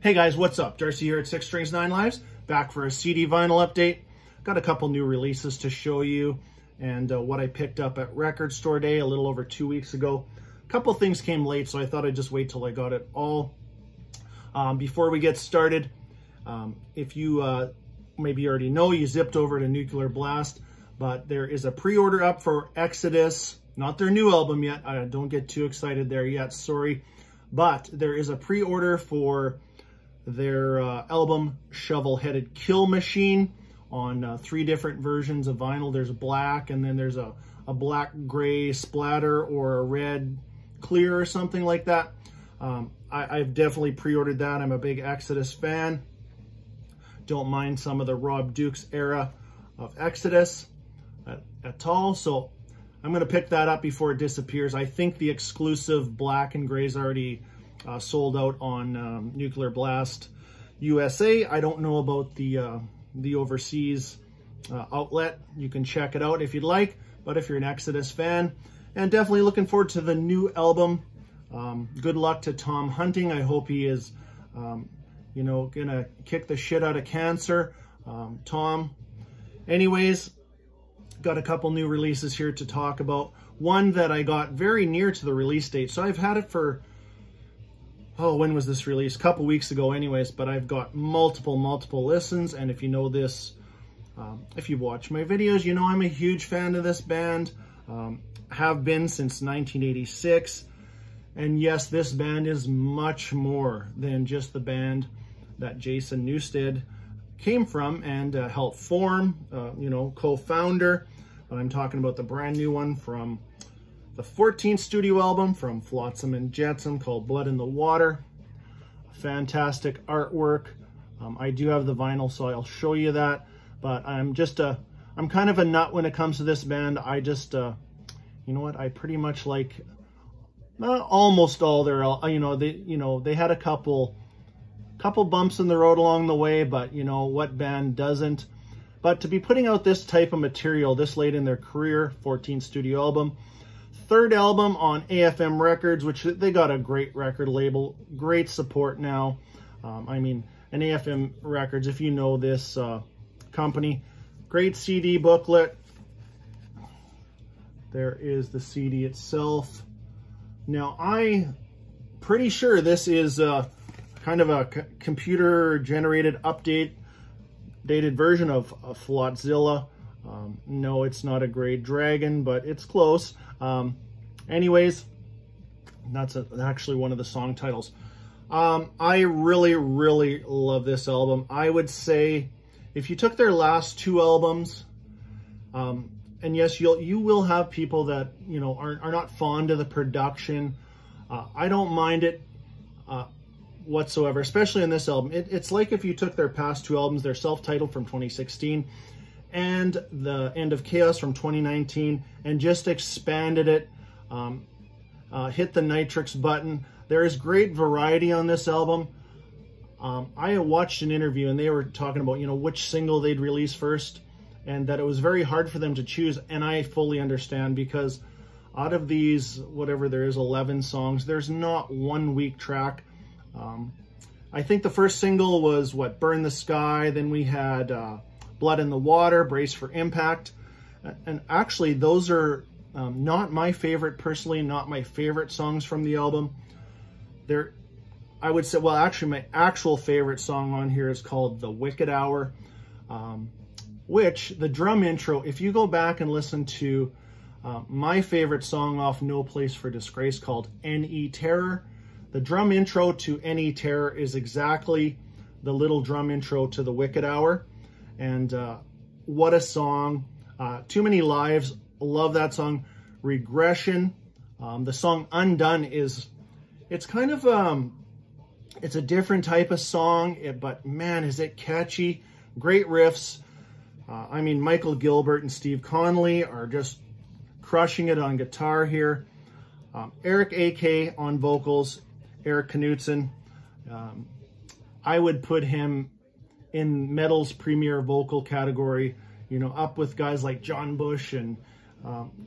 Hey guys, what's up? Darcy here at 6 Strings 9 Lives, back for a CD vinyl update. Got a couple new releases to show you and what I picked up at Record Store Day a little over 2 weeks ago. A couple things came late, so I thought I'd just wait till I got it all. Before we get started, if you maybe you already know, you zipped over to Nuclear Blast, but there is a pre-order up for Exodus, not their new album yet. Don't get too excited there yet, sorry. But there is a pre-order for their album Shovel-Headed Kill Machine on 3 different versions of vinyl. There's black, and then there's a black gray splatter or a red clear or something like that. I've definitely pre-ordered that. I'm a big Exodus fan. Don't mind some of the Rob Dukes era of Exodus at all. So I'm going to pick that up before it disappears. I think the exclusive black and gray is already sold out on Nuclear Blast USA. I don't know about the overseas outlet. You can check it out if you'd like, but if you're an Exodus fan, and definitely looking forward to the new album. Good luck to Tom Hunting. I hope he is, you know, gonna kick the shit out of cancer. Tom. Anyways, got a couple new releases here to talk about. One that I got very near to the release date. So I've had it for, oh, when was this released? A couple weeks ago anyways, but I've got multiple listens. And if you know this, if you've watched my videos, you know I'm a huge fan of this band. Have been since 1986. And yes, this band is much more than just the band that Jason Newsted came from and helped form, you know, co-founder. But I'm talking about the brand new one from the 14th studio album from Flotsam and Jetsam called Blood in the Water. Fantastic artwork. I do have the vinyl, so I'll show you that. But I'm kind of a nut when it comes to this band. I just, you know what? I pretty much like almost all their, they had a couple bumps in the road along the way, but you know, what band doesn't? But to be putting out this type of material this late in their career, 14th studio album, 3rd album on AFM Records, which they got a great record label, great support now. I mean, an AFM Records, if you know this company, great CD booklet. There is the CD itself. Now, I'm pretty sure this is kind of a computer-generated dated version of Flotzilla. No, it's not a Grey Dragon, but it's close. Anyways, that's actually one of the song titles. I really love this album. I would say if you took their last 2 albums, and yes, you will have people that, you know, are not fond of the production. I don't mind it whatsoever, especially in this album. It's like if you took their past 2 albums, their self-titled from 2016 and the End of Chaos from 2019, and just expanded it, hit the nitrix button. There is great variety on this album. I watched an interview and they were talking about, you know, which single they'd release first, and that it was very hard for them to choose, and I fully understand, because out of these, whatever there is, 11 songs, there's not one weak track. I think the first single was, what, Burn the Sky, then we had Blood in the Water, Brace for Impact, and actually those are not my favorite, personally, not my favorite songs from the album. I would say, well, actually my actual favorite song on here is called The Wicked Hour, which the drum intro, if you go back and listen to my favorite song off No Place for Disgrace called N.E. Terror, the drum intro to N.E. Terror is exactly the little drum intro to The Wicked Hour. And what a song. Too Many Lives, love that song. Regression, the song Undone it's kind of, it's a different type of song, but man, is it catchy. Great riffs. I mean, Michael Gilbert and Steve Connolly are just crushing it on guitar here. Eric A.K. on vocals, Eric Knudsen. I would put him in metal's premier vocal category, you know, up with guys like John Bush and,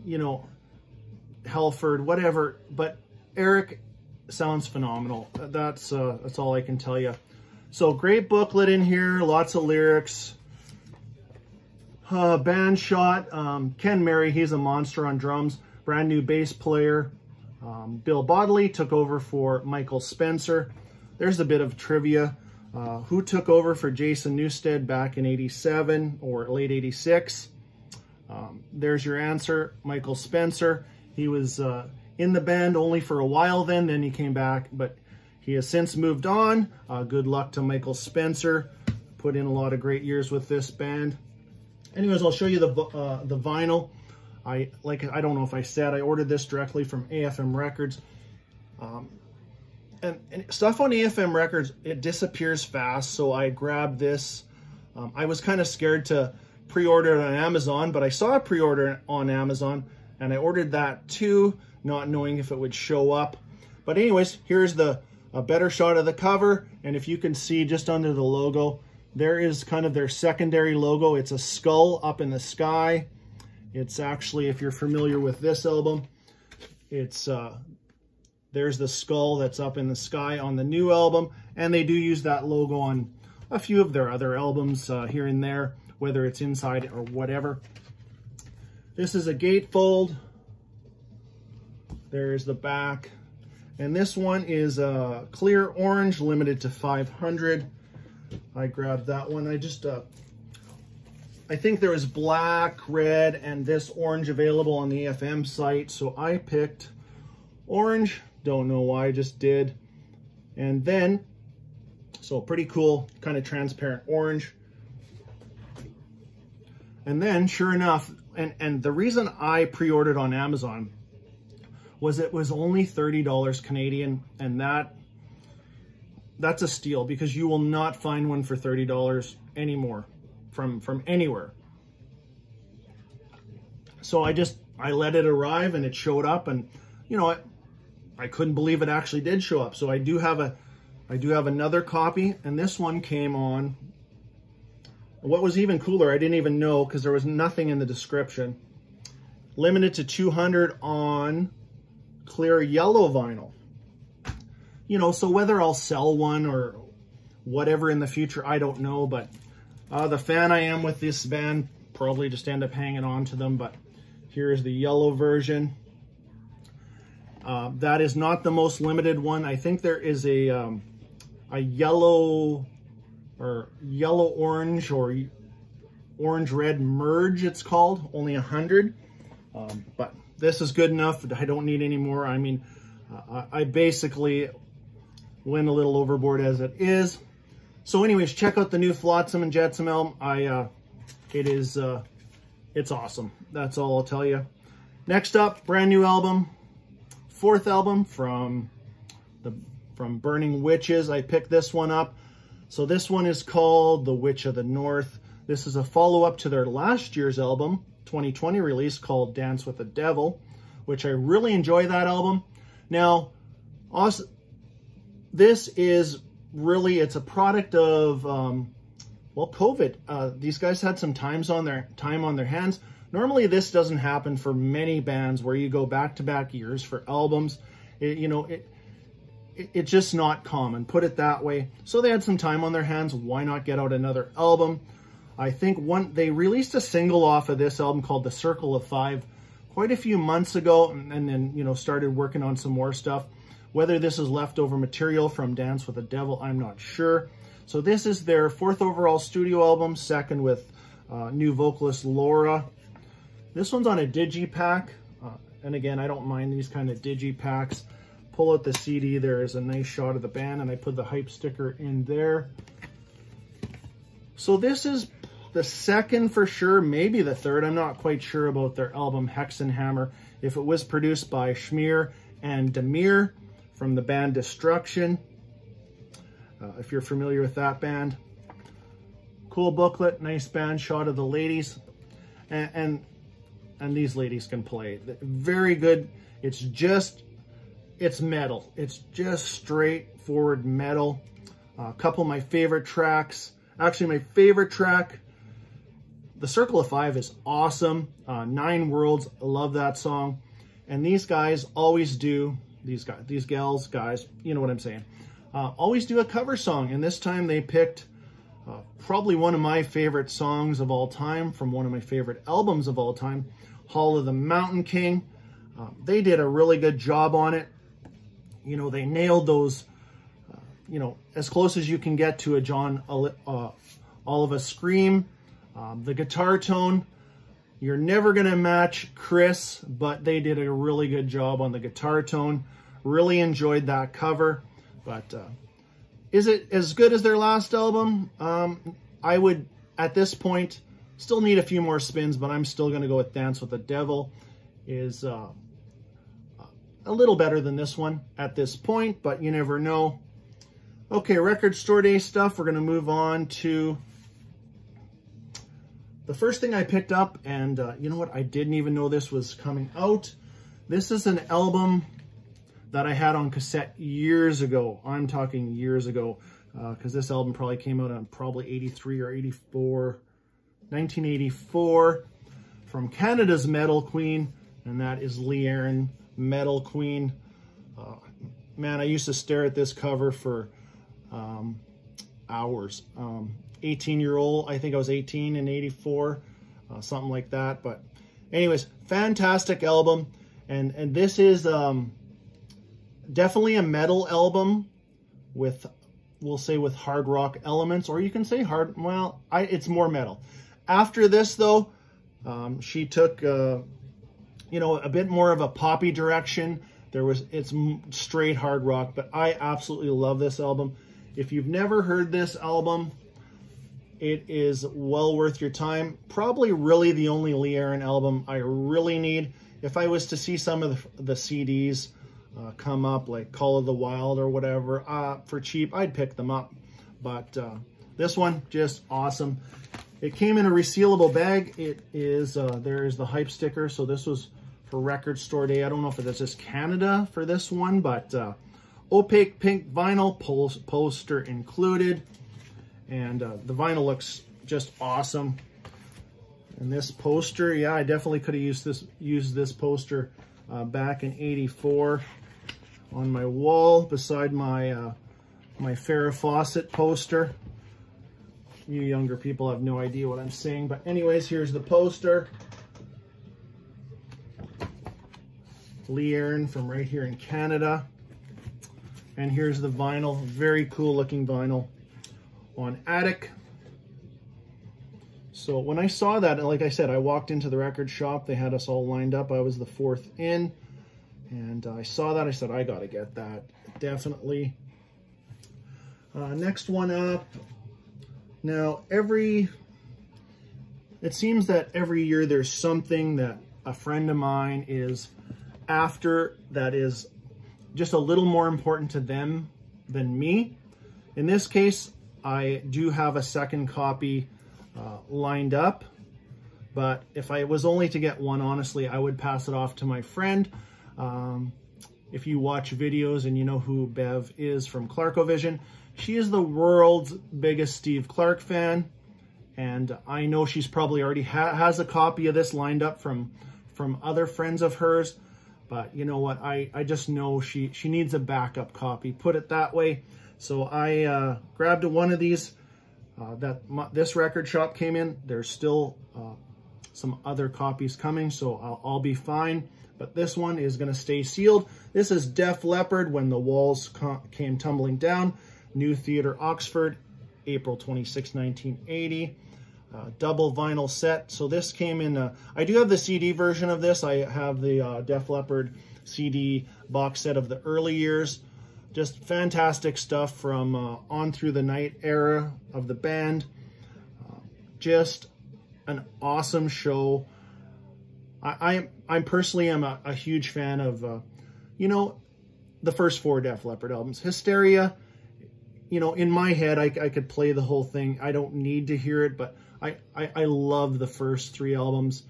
you know, Halford, whatever. But Eric sounds phenomenal. That's all I can tell you. So great booklet in here, lots of lyrics. Band shot, Ken Mary, he's a monster on drums. Brand new bass player. Bill Bodley took over for Michael Spencer. There's a bit of trivia. Who took over for Jason Newsted back in '87 or late '86? There's your answer, Michael Spencer. He was in the band only for a while then he came back, but he has since moved on. Good luck to Michael Spencer. Put in a lot of great years with this band. Anyways, I'll show you the vinyl. I don't know if I said, I ordered this directly from AFM Records. And stuff on AFM Records, it disappears fast, so I grabbed this. I was kind of scared to pre-order it on Amazon, but I saw a pre-order on Amazon, and I ordered that too, not knowing if it would show up. But anyways, here's a better shot of the cover, and if you can see just under the logo, there is kind of their secondary logo. It's a skull up in the sky. It's actually, if you're familiar with this album, it's there's the skull that's up in the sky on the new album, and they do use that logo on a few of their other albums here and there, whether it's inside or whatever. This is a gatefold. There's the back. And this one is a clear orange, limited to 500. I grabbed that one. I think there was black, red, and this orange available on the AFM site, so I picked orange. Don't know why, I just did. And then, so pretty cool, kind of transparent orange. And then, sure enough, and the reason I pre-ordered on Amazon was it was only $30 Canadian, and that's a steal, because you will not find one for $30 anymore from anywhere. So I let it arrive, and it showed up, and you know, I couldn't believe it actually did show up. So I do have another copy, and this one came on. What was even cooler, I didn't even know, because there was nothing in the description. Limited to 200 on clear yellow vinyl. You know, so whether I'll sell one or whatever in the future, I don't know, but the fan I am with this band, probably just end up hanging on to them. But here's the yellow version. That is not the most limited one. I think there is a yellow or yellow orange or orange red merge, it's called, only 100. But this is good enough. I don't need any more. I mean, I basically went a little overboard as it is. So anyways, check out the new Flotsam and Jetsam album. It's awesome. That's all I'll tell you. Next up, brand new album, fourth album from Burning Witches. I picked this one up. So this one is called The Witch of the North. This is a follow-up to their last year's album, 2020 release, called Dance with the Devil, which I really enjoy that album. Now, also, this is really, it's a product of, well, COVID. These guys had some time on their hands. Normally, this doesn't happen for many bands where you go back-to-back years for albums. It's just not common, put it that way. So they had some time on their hands. Why not get out another album? I think they released a single off of this album called The Circle of Five quite a few months ago, and then, you know, started working on some more stuff. Whether this is leftover material from Dance with the Devil, I'm not sure. So this is their fourth overall studio album, second with new vocalist Laura. This one's on a digipack, and again, I don't mind these kind of digipacks. Pull out the CD, there is a nice shot of the band, and I put the hype sticker in there. So this is the second for sure, maybe the third. I'm not quite sure about their album Hexenhammer. If it was produced by Schmier and Demir from the band Destruction, if you're familiar with that band. Cool booklet, nice band shot of the ladies, and these ladies can play. Very good. It's metal. It's just straightforward metal. A couple of my favorite tracks. Actually, my favorite track, The Circle of Five, is awesome. 9 Worlds, I love that song. And these guys always do, these gals, guys, you know what I'm saying. always do a cover song. And this time they picked probably one of my favorite songs of all time from one of my favorite albums of all time, Hall of the Mountain King. They did a really good job on it. You know, they nailed those, you know, as close as you can get to a John Oliva scream. The guitar tone, you're never going to match Chris, but they did a really good job on the guitar tone. Really enjoyed that cover. But is it as good as their last album? I would, at this point, still need a few more spins, but I'm still going to go with Dance with the Devil. Is a little better than this one at this point, but you never know. Okay, Record Store Day stuff. We're going to move on to the first thing I picked up, and you know what? I didn't even know this was coming out. This is an album that I had on cassette years ago. I'm talking years ago, because this album probably came out on probably 83 or 84, 1984, from Canada's Metal Queen, and that is Lee Aaron, Metal Queen. Man, I used to stare at this cover for hours. 18-year-old, I think I was 18 in 84, something like that. But anyways, fantastic album. And this is definitely a metal album with, we'll say, with hard rock elements, or you can say hard, well, it's more metal. After this though, she took, you know, a bit more of a poppy direction. It's straight hard rock, but I absolutely love this album. If you've never heard this album, it is well worth your time. Probably really the only Lee Aaron album I really need. If I was to see some of the CDs come up, like Call of the Wild or whatever, for cheap, I'd pick them up. But this one, just awesome. It came in a resealable bag. It is, there is the hype sticker. So this was for Record Store Day. I don't know if this is Canada for this one, but opaque pink vinyl poster included. And the vinyl looks just awesome. And this poster, yeah, I definitely could have used this poster back in '84 on my wall beside my my Farrah Fawcett poster. You younger people have no idea what I'm saying, but anyways, here's the poster. Lee Aaron from right here in Canada. And here's the vinyl, very cool looking vinyl on Attic. So when I saw that, like I said, I walked into the record shop. They had us all lined up. I was the fourth in. And I saw that. I said, I got to get that. Definitely. Next one up. Now, it seems that every year there's something that a friend of mine is after that is just a little more important to them than me. In this case, I do have a second copy lined up, but if I was only to get one, honestly, I would pass it off to my friend. If you watch videos and you know who Bev is from Clarkovision, she is the world's biggest Steve Clark fan, and I know she's probably already has a copy of this lined up from other friends of hers. But you know what? I just know she needs a backup copy, put it that way. So I grabbed one of these this record shop came in. There's still some other copies coming, so I'll be fine. But this one is going to stay sealed. This is Def Leppard, When the Walls Came Tumbling Down. New Theatre, Oxford, April 26, 1980. Double vinyl set. So this came in, I do have the CD version of this. I have the Def Leppard CD box set of the early years. Just fantastic stuff from On Through the Night era of the band. Just an awesome show. I personally am a huge fan of, you know, the first four Def Leppard albums. Hysteria, you know, in my head, I could play the whole thing. I don't need to hear it, but I love the first three albums.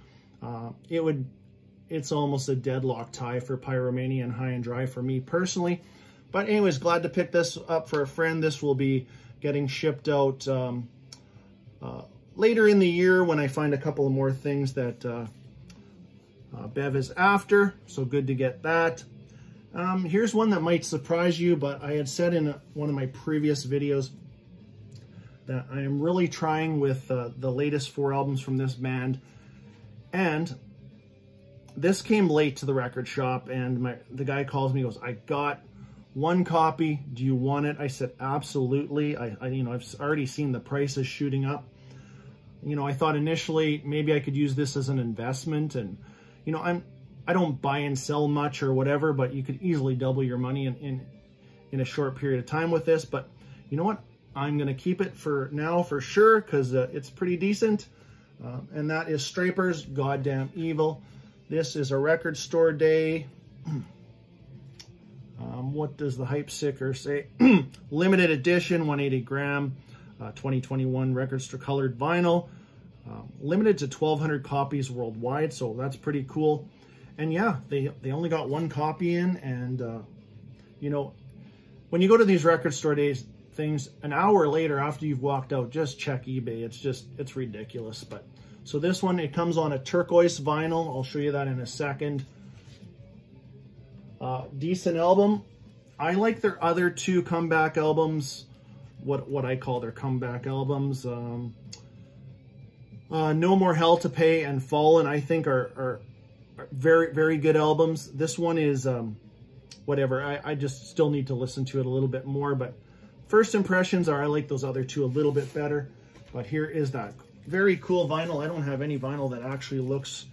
It's almost a deadlock tie for Pyromania and High and Dry for me personally. But anyways, glad to pick this up for a friend. This will be getting shipped out later in the year when I find a couple of more things that Bev is after. So good to get that. Here's one that might surprise you, but I had said in one of my previous videos that I am really trying with the latest 4 albums from this band. And this came late to the record shop, and the guy calls me, goes, I got 1 copy. Do you want it? I said, absolutely. I've already seen the prices shooting up. I thought initially maybe I could use this as an investment, and I don't buy and sell much or whatever, but you could easily double your money in a short period of time with this. But you know what? I'm going to keep it for now for sure, because it's pretty decent. And that is Stryper's Goddamn Evil. This is a Record Store Day. What does the hype sticker say? Limited edition, 180 gram, 2021 Record Store colored vinyl. Limited to 1,200 copies worldwide, so that's pretty cool. And yeah, they only got 1 copy in, and when you go to these Record Store Days things, an hour later after you've walked out, just check eBay. It's ridiculous. But so this one, it comes on a turquoise vinyl. I'll show you that in a second. Decent album. I like their other 2 comeback albums, what I call their comeback albums. No More Hell to Pay and Fallen, I think are very, very good albums. This one is whatever. I just still need to listen to it a little bit more, but first impressions are I like those other 2 a little bit better. But here is that very cool vinyl. I don't have any vinyl that actually looks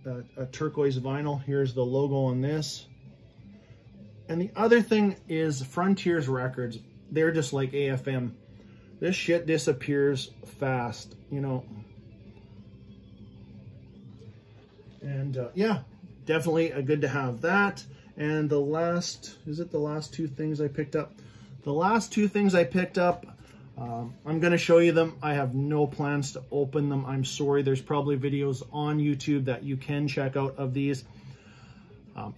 a turquoise vinyl. Here's the logo on this. And the other thing is Frontiers Records. They're just like AFM. This shit disappears fast, And yeah, definitely good to have that. And the last, is it the last 2 things I picked up? The last 2 things I picked up, I'm going to show you them. I have no plans to open them. I'm sorry. There's probably videos on YouTube that you can check out of these.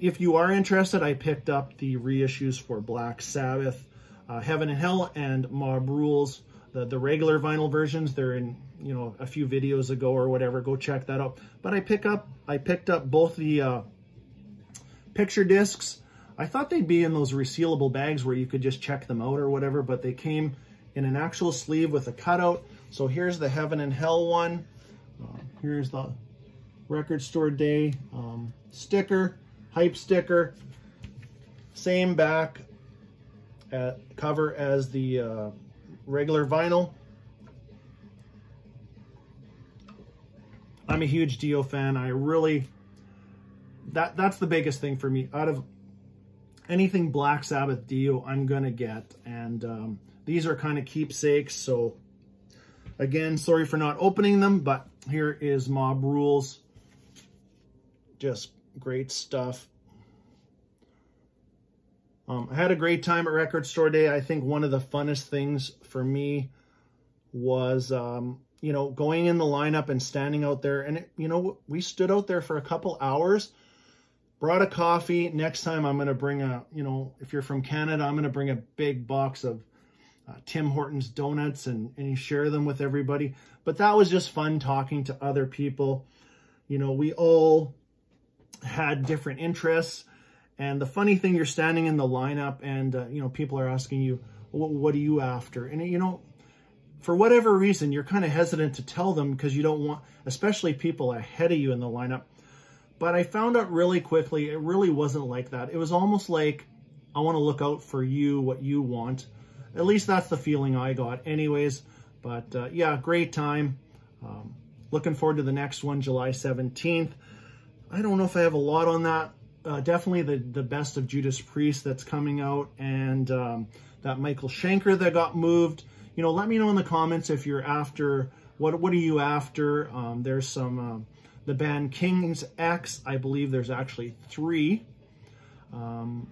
If you are interested, I picked up the reissues for Black Sabbath, Heaven and Hell, and Mob Rules. The regular vinyl versions, they're in a few videos ago or whatever. Go check that out. But I picked up both the picture discs. I thought they'd be in those resealable bags where you could just check them out or whatever, but they came in an actual sleeve with a cutout. So here's the Heaven and Hell one. Here's the Record Store Day sticker, hype sticker. Same back cover as the regular vinyl. I'm a huge Dio fan. I really, that's the biggest thing for me. Out of anything Black Sabbath Dio, I'm gonna get. And these are kind of keepsakes. So again, sorry for not opening them, but here is Mob Rules. Just great stuff. I had a great time at Record Store Day. I think one of the funnest things for me was, going in the lineup and standing out there. And, we stood out there for a couple hours, brought a coffee. Next time I'm going to bring if you're from Canada, I'm going to bring a big box of Tim Hortons donuts and share them with everybody. But that was just fun talking to other people. We all had different interests. And the funny thing, you're standing in the lineup and, people are asking you, what are you after? And, for whatever reason, you're kind of hesitant to tell them because you don't want, especially people ahead of you in the lineup. But I found out really quickly, it really wasn't like that. It was almost like, I want to look out for you, what you want. At least that's the feeling I got anyways. But yeah, great time. Looking forward to the next one, July 17th. I don't know if I have a lot on that. Definitely the Best of Judas Priest that's coming out, and that Michael Schenker that got moved. Let me know in the comments if you're after, what are you after? There's some, the band King's X, I believe there's actually 3 on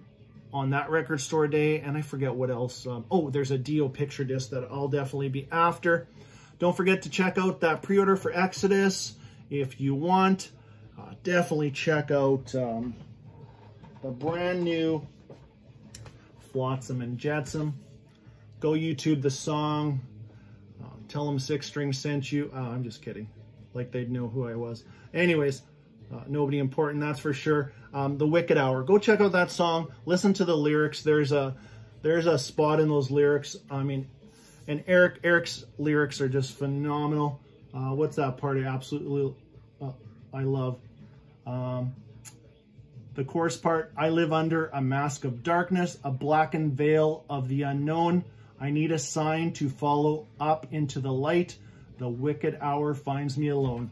that Record Store Day, and I forget what else. Oh, there's a Dio picture disc that I'll definitely be after. Don't forget to check out that pre-order for Exodus if you want. Definitely check out the brand new Flotsam and Jetsam. Go YouTube the song. Tell them Six String sent you. I'm just kidding. Like they'd know who I was. Anyways, Nobody important, that's for sure. The Wicked Hour. Go check out that song. Listen to the lyrics. There's a spot in those lyrics. I mean, and Eric's lyrics are just phenomenal. What's that part I absolutely I love? The chorus part, I live under a mask of darkness, a blackened veil of the unknown. I need a sign to follow up into the light. The wicked hour finds me alone.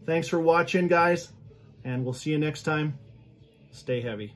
Thanks for watching, guys, and we'll see you next time. Stay heavy.